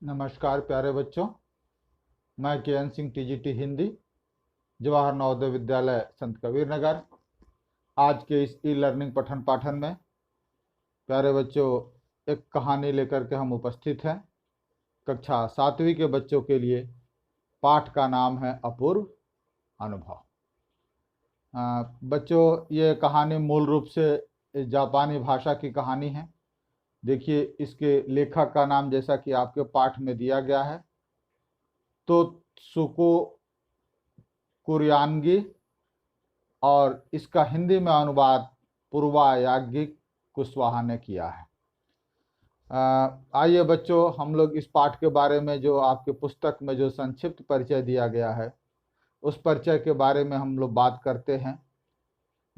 नमस्कार प्यारे बच्चों, मैं के.एन. सिंह टीजीटी हिंदी, जवाहर नवोदय विद्यालय संत कबीर नगर। आज के इस ई लर्निंग पठन पाठन में प्यारे बच्चों एक कहानी लेकर के हम उपस्थित हैं। कक्षा 7वीं के बच्चों के लिए पाठ का नाम है अपूर्व अनुभव। बच्चों, ये कहानी मूल रूप से जापानी भाषा की कहानी है। देखिए, इसके लेखक का नाम जैसा कि आपके पाठ में दिया गया है तोत्सुको कुरियानगी, और इसका हिंदी में अनुवाद पूर्वा याज्ञिक कुशवाहा ने किया है। आइए बच्चों, हम लोग इस पाठ के बारे में जो आपके पुस्तक में जो संक्षिप्त परिचय दिया गया है उस परिचय के बारे में हम लोग बात करते हैं।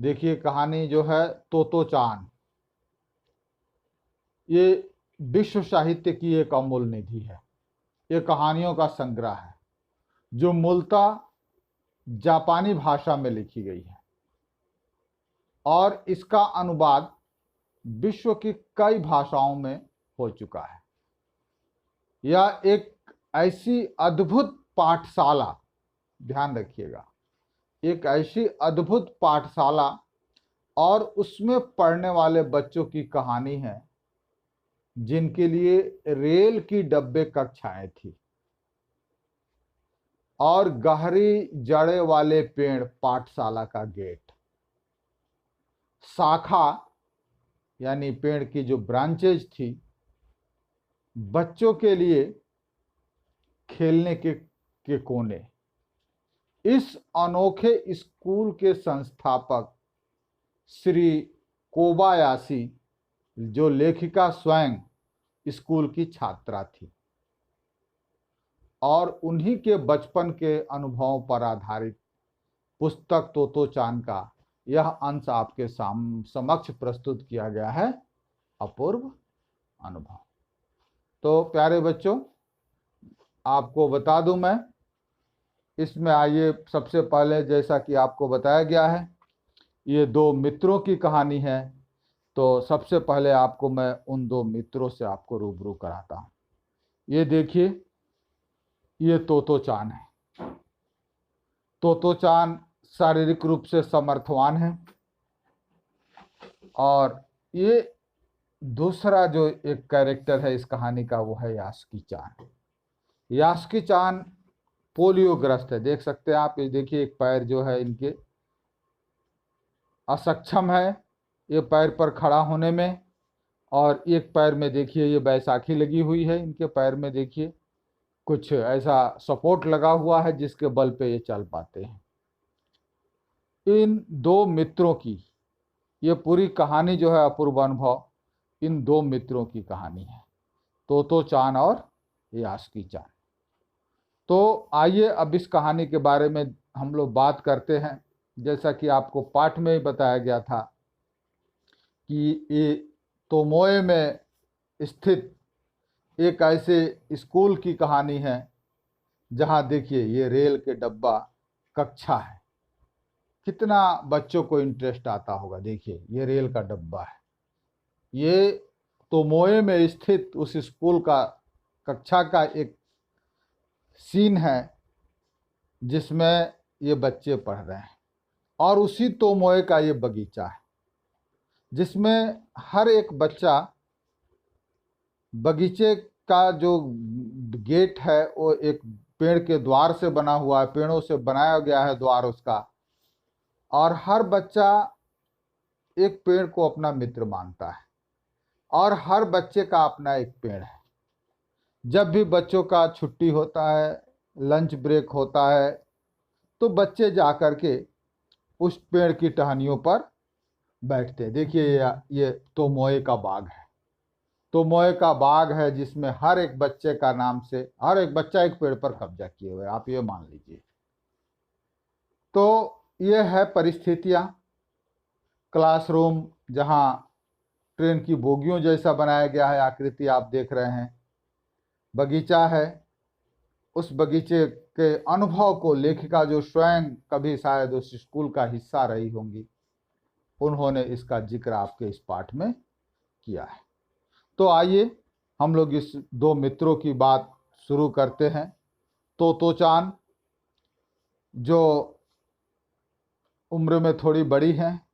देखिए, कहानी जो है तोतो-चान, ये विश्व साहित्य की एक अमूल्य निधि है। ये कहानियों का संग्रह है जो मूलतः जापानी भाषा में लिखी गई है और इसका अनुवाद विश्व की कई भाषाओं में हो चुका है। यह एक ऐसी अद्भुत पाठशाला, ध्यान रखिएगा, एक ऐसी अद्भुत पाठशाला और उसमें पढ़ने वाले बच्चों की कहानी है जिनके लिए रेल की डब्बे कक्षाएं थी और गहरी जड़े वाले पेड़ पाठशाला का गेट। शाखा यानी पेड़ की जो ब्रांचेज थी, बच्चों के लिए खेलने के कोने। इस अनोखे स्कूल के संस्थापक श्री कोबायाशी, जो लेखिका स्वयं स्कूल की छात्रा थी, और उन्हीं के बचपन के अनुभवों पर आधारित पुस्तक तोतो-चान का यह अंश आपके समक्ष प्रस्तुत किया गया है, अपूर्व अनुभव। तो प्यारे बच्चों, आपको बता दूं मैं, इसमें आइए सबसे पहले, जैसा कि आपको बताया गया है, ये दो मित्रों की कहानी है। तो सबसे पहले आपको मैं उन दो मित्रों से आपको रूबरू कराता हूं। ये देखिए, ये तोतो-चान है। तोतो-चान शारीरिक रूप से समर्थवान है और ये दूसरा जो एक कैरेक्टर है इस कहानी का वो है यास्की-चान। यास्की-चान पोलियोग्रस्त है, देख सकते हैं आप। ये देखिए, एक पैर जो है इनके असक्षम है ये पैर पर खड़ा होने में, और एक पैर में देखिए ये बैसाखी लगी हुई है। इनके पैर में देखिए कुछ ऐसा सपोर्ट लगा हुआ है जिसके बल पे ये चल पाते हैं। इन दो मित्रों की ये पूरी कहानी जो है अपूर्व अनुभव, इन दो मित्रों की कहानी है, तोतो-चान और यास्की-चान। तो आइए अब इस कहानी के बारे में हम लोग बात करते हैं। जैसा कि आपको पाठ में ही बताया गया था कि ये तोमोए में स्थित एक ऐसे स्कूल की कहानी है जहां देखिए ये रेल के डब्बा कक्षा है। कितना बच्चों को इंटरेस्ट आता होगा। देखिए, ये रेल का डब्बा है, ये तोमोए में स्थित उस स्कूल का कक्षा का एक सीन है जिसमें ये बच्चे पढ़ रहे हैं, और उसी तोमोए का ये बगीचा है जिसमें हर एक बच्चा, बगीचे का जो गेट है वो एक पेड़ के द्वार से बना हुआ है, पेड़ों से बनाया गया है द्वार उसका, और हर बच्चा एक पेड़ को अपना मित्र मानता है और हर बच्चे का अपना एक पेड़ है। जब भी बच्चों का छुट्टी होता है, लंच ब्रेक होता है, तो बच्चे जाकर के उस पेड़ की टहनियों पर बैठते हैं। देखिए, ये तोमोए का बाग है। तोमोए का बाग है जिसमें हर एक बच्चे का नाम से हर एक बच्चा एक पेड़ पर कब्जा किए हुए, आप ये मान लीजिए। तो ये है परिस्थितियां। क्लासरूम जहां ट्रेन की बोगियों जैसा बनाया गया है, आकृति आप देख रहे हैं। बगीचा है, उस बगीचे के अनुभव को लेखिका, जो स्वयं कभी शायद उस स्कूल का हिस्सा रही होंगी, उन्होंने इसका जिक्र आपके इस पाठ में किया है। तो आइए हम लोग इस दो मित्रों की बात शुरू करते हैं। तोतोचान जो उम्र में थोड़ी बड़ी हैं,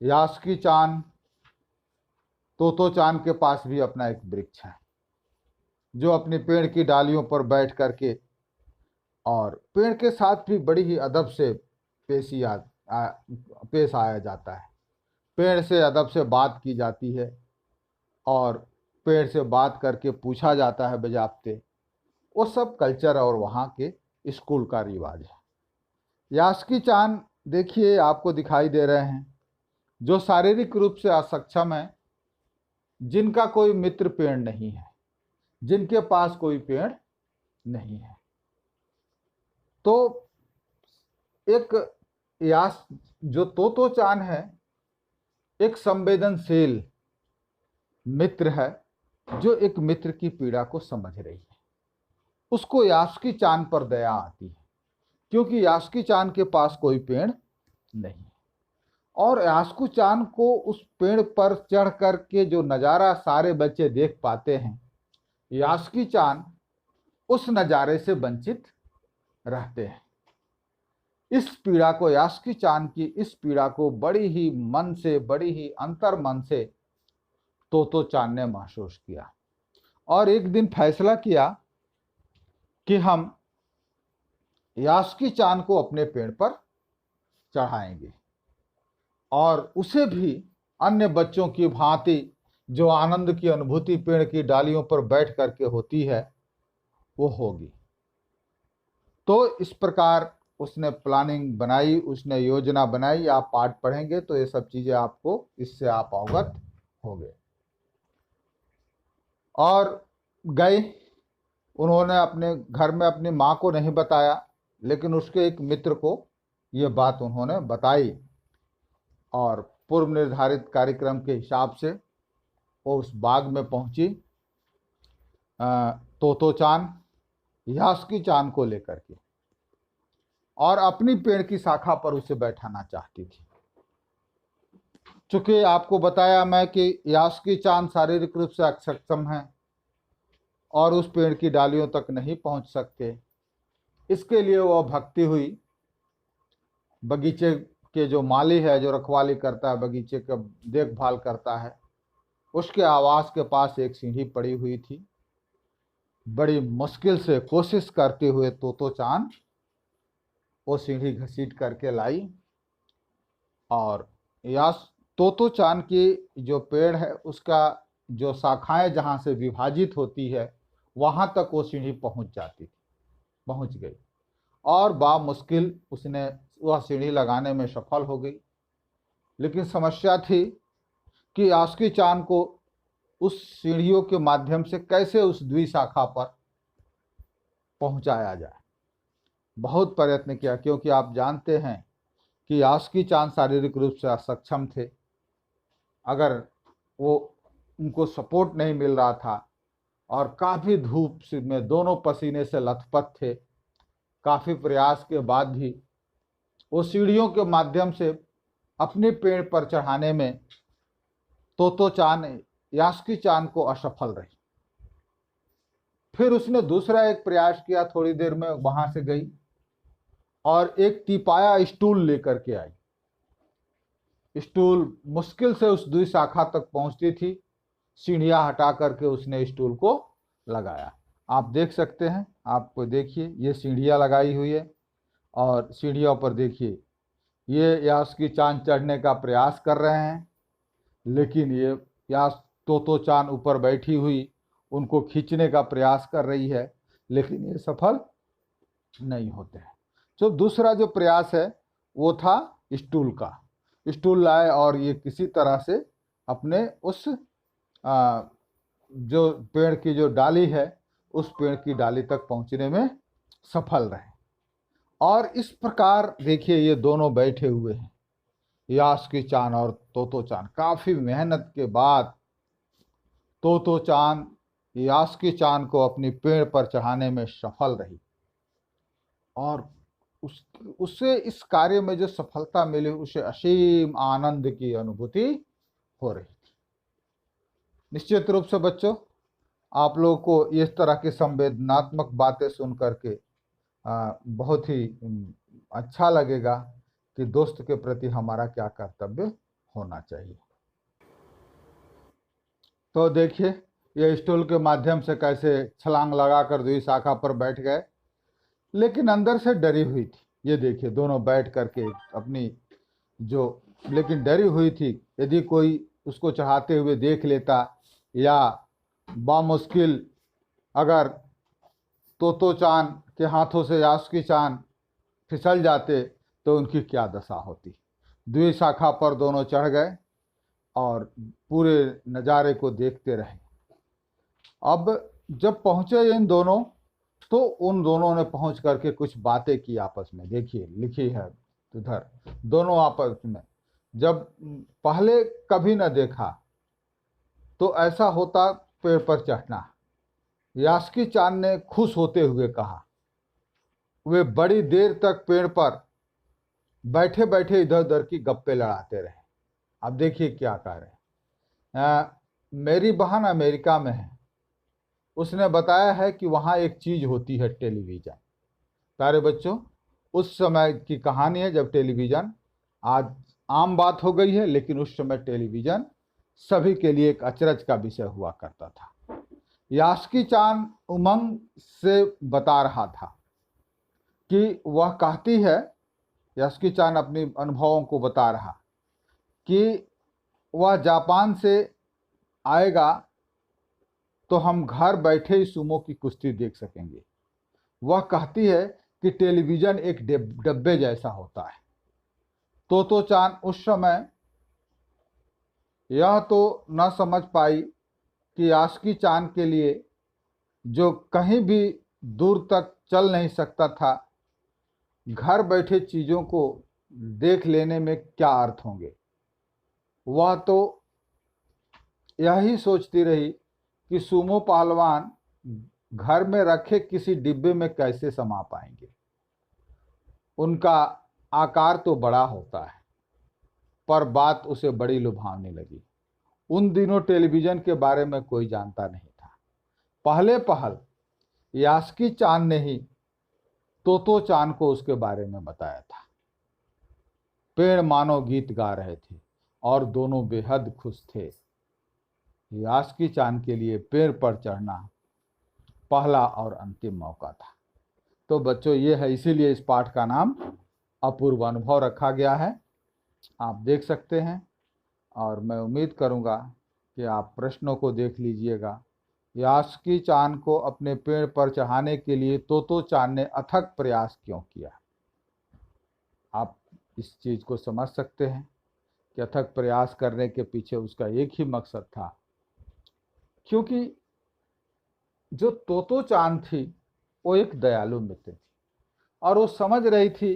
यास्की-चान, तोतोचान के पास भी अपना एक वृक्ष है जो अपनी पेड़ की डालियों पर बैठ करके और पेड़ के साथ भी बड़ी ही अदब से पेश आया जाता है। पेड़ से अदब से बात की जाती है और पेड़ से बात करके पूछा जाता है बजाबते। वो सब कल्चर और वहाँ के स्कूल का रिवाज है। यास्की-चान देखिए आपको दिखाई दे रहे हैं, जो शारीरिक रूप से असक्षम है, जिनका कोई मित्र पेड़ नहीं है, जिनके पास कोई पेड़ नहीं है। तो एक यास जो तोतोचान है एक संवेदनशील मित्र है जो एक मित्र की पीड़ा को समझ रही है। उसको यास्की-चान पर दया आती है क्योंकि यास्की-चान के पास कोई पेड़ नहीं है और यास्की-चान को उस पेड़ पर चढ़ कर के जो नज़ारा सारे बच्चे देख पाते हैं, यास्की-चान उस नज़ारे से वंचित रहते हैं। इस पीड़ा को, यास्की-चान की इस पीड़ा को बड़ी ही मन से, बड़ी ही अंतर मन से तोतोचान ने महसूस किया और एक दिन फैसला किया कि हम यास्की-चान को अपने पेड़ पर चढ़ाएंगे और उसे भी अन्य बच्चों की भांति जो आनंद की अनुभूति पेड़ की डालियों पर बैठ करके होती है वो होगी। तो इस प्रकार उसने प्लानिंग बनाई, उसने योजना बनाई। आप पाठ पढ़ेंगे तो ये सब चीजें आपको, इससे आप अवगत होंगे। और गए, उन्होंने अपने घर में अपनी माँ को नहीं बताया, लेकिन उसके एक मित्र को ये बात उन्होंने बताई और पूर्व निर्धारित कार्यक्रम के हिसाब से वो उस बाग में पहुंची तोतोचान यास्की-चान को लेकर के और अपनी पेड़ की शाखा पर उसे बैठाना चाहती थी। चूंकि आपको बताया मैं कि यास्की-चान शारीरिक रूप से अक्षम है और उस पेड़ की डालियों तक नहीं पहुंच सकते, इसके लिए वह भगती हुई बगीचे के जो माली है, जो रखवाली करता है, बगीचे का देखभाल करता है, उसके आवास के पास एक सीढ़ी पड़ी हुई थी। बड़ी मुश्किल से कोशिश करते हुए तोतोचान वो सीढ़ी घसीट करके लाई और तोतोचान की जो पेड़ है उसका जो शाखाएं जहाँ से विभाजित होती है वहाँ तक वो सीढ़ी पहुँच जाती थी, पहुँच गई और बामुश्किल उसने वह सीढ़ी लगाने में सफल हो गई। लेकिन समस्या थी कि यास्की-चान को उस सीढ़ियों के माध्यम से कैसे उस द्विशाखा पर पहुंचाया जाए। बहुत प्रयत्न किया क्योंकि आप जानते हैं कि यास्की-चान शारीरिक रूप से असक्षम थे। अगर वो उनको सपोर्ट नहीं मिल रहा था और काफ़ी धूप में दोनों पसीने से लथपथ थे, काफ़ी प्रयास के बाद भी वो सीढ़ियों के माध्यम से अपने पेड़ पर चढ़ाने में तोतोचान यास्की-चान को असफल रही। फिर उसने दूसरा एक प्रयास किया, थोड़ी देर में वहां से गई और एक तिपाया स्टूल लेकर के आई। स्टूल मुश्किल से उस द्विशाखा तक पहुंचती थी, सीढ़ियां हटा करके उसने स्टूल को लगाया। आप देख सकते हैं, आपको देखिए ये सीढ़ियां लगाई हुई है और सीढ़ियों पर देखिए ये यास्की-चान चढ़ने का प्रयास कर रहे हैं, लेकिन ये तोतोचान ऊपर बैठी हुई उनको खींचने का प्रयास कर रही है, लेकिन ये सफल नहीं होते हैं। तो दूसरा जो प्रयास है वो था स्टूल का। स्टूल लाए और ये किसी तरह से अपने उस जो पेड़ की जो डाली है उस पेड़ की डाली तक पहुंचने में सफल रहे। और इस प्रकार देखिए ये दोनों बैठे हुए हैं, यास्की-चान और तोतोचान। काफ़ी मेहनत के बाद तोतोचान यास्की-चान को अपनी पेड़ पर चढ़ाने में सफल रही और उससे इस कार्य में जो सफलता मिली उसे असीम आनंद की अनुभूति हो रही थी। निश्चित रूप से बच्चों आप लोगों को इस तरह की संवेदनात्मक बातें सुन करके बहुत ही अच्छा लगेगा कि दोस्त के प्रति हमारा क्या कर्तव्य होना चाहिए। तो देखिए ये स्टूल के माध्यम से कैसे छलांग लगाकर दूसरी शाखा पर बैठ गए, लेकिन अंदर से डरी हुई थी। ये देखिए दोनों बैठ करके अपनी जो, लेकिन डरी हुई थी यदि कोई उसको चढ़ाते हुए देख लेता या बामुश्किल अगर तोतो चान के हाथों से यास्की चान फिसल जाते तो उनकी क्या दशा होती। द्विशाखा पर दोनों चढ़ गए और पूरे नज़ारे को देखते रहे। अब जब पहुंचे इन दोनों तो उन दोनों ने पहुंच करके कुछ बातें की आपस में। देखिए लिखी है उधर, दोनों आपस में जब पहले कभी न देखा तो ऐसा होता पेड़ पर चढ़ना। यास्की चांद ने खुश होते हुए कहा। वे बड़ी देर तक पेड़ पर बैठे बैठे इधर उधर की गप्पे लड़ाते रहे। अब देखिए क्या कह रहे हैं। मेरी बहन अमेरिका में है, उसने बताया है कि वहाँ एक चीज़ होती है टेलीविज़न। प्यारे बच्चों, उस समय की कहानी है जब टेलीविज़न आज आम बात हो गई है, लेकिन उस समय टेलीविज़न सभी के लिए एक अचरज का विषय हुआ करता था। यास्की चांद उमंग से बता रहा था कि वह कहती है, यास्की चांद अपनी अनुभवों को बता रहा कि वह जापान से आएगा तो हम घर बैठे ही सुमो की कुश्ती देख सकेंगे। वह कहती है कि टेलीविज़न एक डब्बे जैसा होता है। तो चांद उस समय यह तो न समझ पाई कि यास्की चांद के लिए जो कहीं भी दूर तक चल नहीं सकता था, घर बैठे चीज़ों को देख लेने में क्या अर्थ होंगे। वह तो यही सोचती रही कि सुमो पहलवान घर में रखे किसी डिब्बे में कैसे समा पाएंगे। उनका आकार तो बड़ा होता है, पर बात उसे बड़ी लुभावने लगी। उन दिनों टेलीविज़न के बारे में कोई जानता नहीं था। पहले पहल यास्की चांद ने ही तोतो चांद को उसके बारे में बताया था। पेड़ मानो गीत गा रहे थे और दोनों बेहद खुश थे। यास्की चांद के लिए पेड़ पर चढ़ना पहला और अंतिम मौका था। तो बच्चों ये है, इसीलिए इस पाठ का नाम अपूर्व अनुभव रखा गया है। आप देख सकते हैं और मैं उम्मीद करूंगा कि आप प्रश्नों को देख लीजिएगा। यास्की चांद को अपने पेड़ पर चढ़ाने के लिए तोतो चांद ने अथक प्रयास क्यों किया। आप इस चीज़ को समझ सकते हैं कि अथक प्रयास करने के पीछे उसका एक ही मकसद था, क्योंकि जो तोतो चांद थी वो एक दयालु मित्र थी और वो समझ रही थी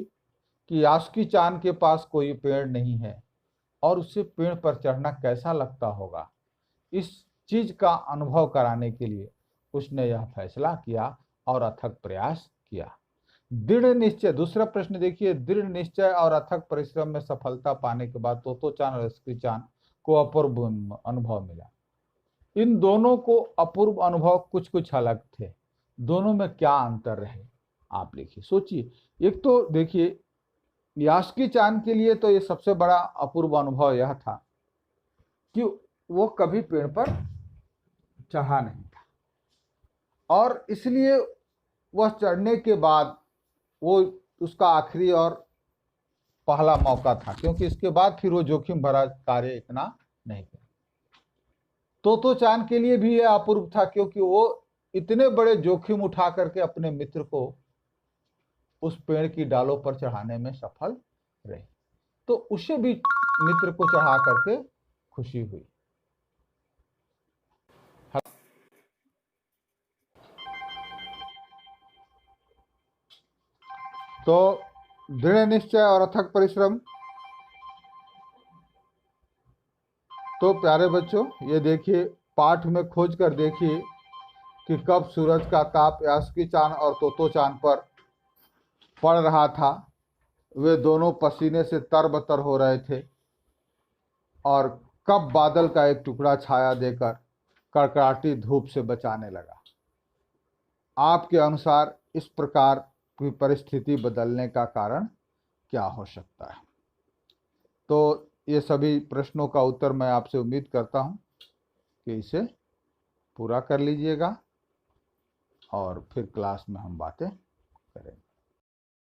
कि यास्की चांद के पास कोई पेड़ नहीं है और उसे पेड़ पर चढ़ना कैसा लगता होगा। इस चीज का अनुभव कराने के लिए उसने यह फैसला किया और अथक प्रयास किया। दृढ़ निश्चय, दूसरा प्रश्न देखिए, दृढ़ निश्चय और अथक परिश्रम में सफलता पाने के बाद तोतो चांद और यास्की चांद को अपूर्व अनुभव मिला। इन दोनों को अपूर्व अनुभव कुछ कुछ अलग थे। दोनों में क्या अंतर रहे आप लिखिए, सोचिए। एक तो देखिए यास्की चांद के लिए तो ये सबसे बड़ा अपूर्व अनुभव यह था कि वो कभी पेड़ पर चढ़ा नहीं था और इसलिए वह चढ़ने के बाद वो उसका आखिरी और पहला मौका था, क्योंकि इसके बाद फिर वो जोखिम भरा कार्य इतना नहीं किया। तोतो चांद के लिए भी यह अपूर्व था, क्योंकि वो इतने बड़े जोखिम उठा करके अपने मित्र को उस पेड़ की डालों पर चढ़ाने में सफल रहे, तो उसे भी मित्र को चढ़ा करके खुशी हुई। तो दृढ़ निश्चय और अथक परिश्रम। तो प्यारे बच्चों ये देखिए, पाठ में खोज कर देखिए कि कब सूरज का ताप यास्की चांद और तोतो चांद पर पड़ रहा था। वे दोनों पसीने से तरबतर हो रहे थे और कब बादल का एक टुकड़ा छाया देकर कड़कड़ाती धूप से बचाने लगा। आपके अनुसार इस प्रकार की परिस्थिति बदलने का कारण क्या हो सकता है? तो ये सभी प्रश्नों का उत्तर मैं आपसे उम्मीद करता हूँ कि इसे पूरा कर लीजिएगा और फिर क्लास में हम बातें करेंगे।